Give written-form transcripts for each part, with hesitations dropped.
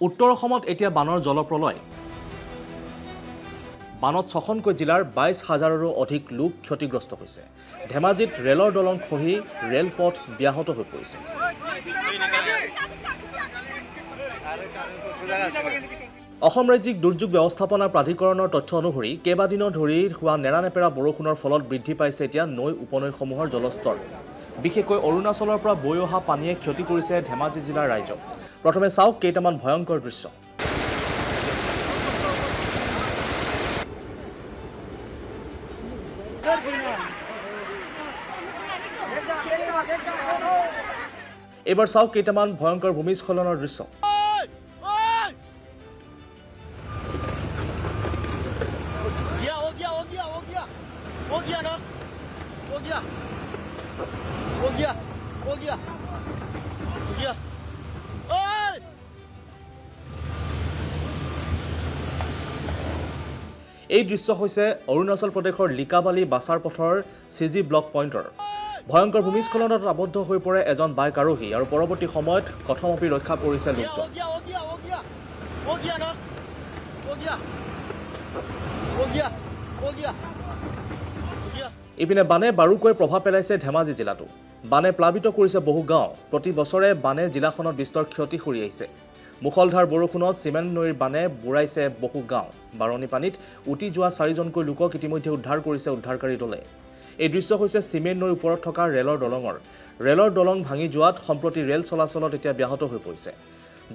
উত্তৰ অসমত এতিয়া বানৰ জলপ্ৰলয় বানত 6খনকৈ জিলাৰ 22,000ৰো অধিক লোক ক্ষতিগ্ৰস্ত হৈছে ধেমাজিত ৰেলৰ দলং খহি ৰেলপথ ব্যাহত হৈ পৰিছে অসম ৰাজ্যিক দুৰ্যোগ ব্যৱস্থাপনা প্ৰাধিকৰণৰ তথ্য অনুসৰি কেইবাদিনৰ ধৰি হোৱা নেৰানেপেৰা বৰষুণৰ ফলত বৃদ্ধি পাইছে এতিয়া নৈ উপনৈসমূহৰ জলস্তৰ বিশেষকৈ অৰুণাচলৰ পৰা বৈ অহা পানীয়ে ক্ষতি কৰিছে ধেমাজি জিলাৰ ৰাইজক প্ৰথমে চাওক কেইটামান ভয়ংকৰ দৃশ্য এবাৰ চাওক কেইটামান ভয়ংকৰ ভূমিস্খলনৰ দৃশ্য এই দৃশ্য হৈছে অৰুণাচল প্ৰদেশৰ লিকাবালি বাছাৰ পথৰ চিজি ব্লক পইণ্টৰ ভয়ংকৰ ভূমিস্খলনত আবদ্ধ হৈ পৰে এজন বাইক আৰোহী আৰু পৰৱৰ্তী সময়ত কথমপি ৰক্ষা পৰিছে লোকজন ইপিনে বানে বাৰুকৈ প্ৰভাৱ পেলাইছে ধেমাজি জিলাতো বানে প্লাবিত কৰিছে বহু গাঁও প্ৰতি বছৰে বানে জিলাখনত বিস্তৰ ক্ষতি কৰি আহিছে মুখলধাৰ বৰষুণত চিমেণ্ট নৈৰ বানে বুঢ়াইছে বহু গাঁও বাৰণী পানীত উটি যোৱা 4জনকৈ লোকক ইতিমধ্যে উদ্ধাৰ কৰিছে উদ্ধাৰকাৰী দলে এই দৃশ্য হৈছে চিমেণ্ট নৈৰ ওপৰত থকা ৰেলৰ দলং ভাঙি যোৱাত সম্প্ৰতি ৰেল চলাচলত এতিয়া ব্যাহত হৈ পৰিছে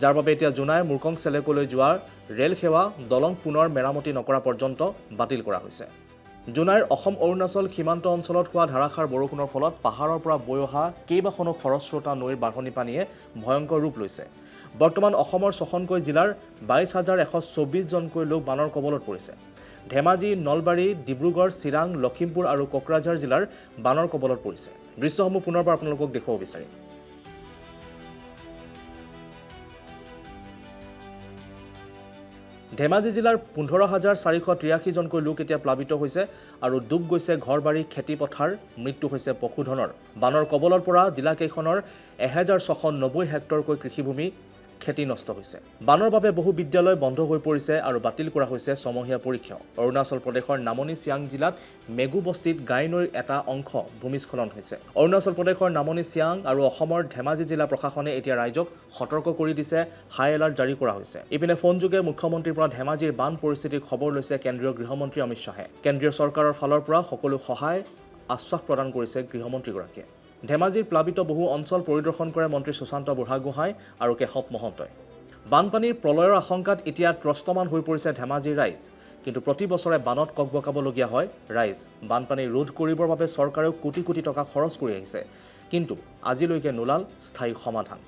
যাৰ বাবে এতিয়া জোনাই মুৰকং চেলেকলৈ যোৱা ৰেল সেৱা দলং পুনৰ মেৰামতি নকৰা পৰ্যন্ত বাতিল কৰা হৈছে জোনাইৰ অসম অৰুণাচল সীমান্ত অঞ্চলত হোৱা ধাৰাসাৰ বৰষুণৰ ফলত পাহাৰৰ পৰা বৈ অহা কেইবাখনো খৰস্ৰোতা নৈৰ বাঢ়নী পানীয়ে ভয়ংকৰ ৰূপ লৈছে বৰ্তমান অসমৰ 6খনকৈ জিলাৰ 22,124 জনকৈ লোক বানৰ কবলত পৰিছে ধেমাজি নলবাৰী ডিব্ৰুগড় চিৰাং লখিমপুৰ আৰু কোকৰাঝাৰ জিলাৰ বানৰ কবলত পৰিছে দৃশ্যসমূহ পুনৰবাৰ আপোনালোকক দেখুৱাব বিচাৰিম ধেমাজি জিলাৰ 15,483 জনকৈ লোক এতিয়া প্লাবিত হৈছে আৰু ডুব গৈছে ঘৰবাৰী খেতি পথাৰ মৃত্যু হৈছে পশুধনৰ বানৰ কবলৰ পৰা জিলাকেইখনৰ 1,690 হেক্টৰকৈ কৃষিভূমি খেতি নষ্ট হৈছে বানৰ বাবে বহু বিদ্যালয় বন্ধ হৈ পৰিছে আৰু বাতিল কৰা হৈছে ছমহীয়া পৰীক্ষা অৰুণাচল প্ৰদেশৰ নামনি চিয়াং জিলাত মেগু বস্তিত গাই নৈৰ এটা অংশ ভূমিস্খলন হৈছে অৰুণাচল প্ৰদেশৰ নামনি চিয়াং আৰু অসমৰ ধেমাজি জিলা প্ৰশাসনে এতিয়া ৰাইজক সতৰ্ক কৰি দিছে হাই এলাৰ্ট জাৰি কৰা হৈছে ইপিনে ফোনযোগে মুখ্যমন্ত্ৰীৰ পৰা ধেমাজিৰ বান পৰিস্থিতিৰ খবৰ লৈছে কেন্দ্ৰীয় গৃহমন্ত্ৰী অমিত শাহে কেন্দ্ৰীয় চৰকাৰৰ ফালৰ পৰা সকলো সহায় আশ্বাস প্ৰদান কৰিছে গৃহমন্ত্ৰীগৰাকীয়ে ধেমাজিৰ প্লাবিত বহু অঞ্চল পৰিদৰ্শন কৰে মন্ত্ৰী সুশান্ত বুঢ়াগোহাঁই আৰু কেশৱ মহন্তই বানপানীৰ প্ৰলয়ৰ আশংকাত এতিয়া ত্ৰস্তমান হৈ পৰিছে ধেমাজিৰ ৰাইজ কিন্তু প্ৰতি বছৰে বানত ককবকাবলগীয়া হয় ৰাইজ বানপানী ৰোধ কৰিবৰ বাবে চৰকাৰেও কোটি কোটি টকা খৰচ কৰি আহিছে কিন্তু আজিলৈকে নোলাল স্থায়ী সমাধান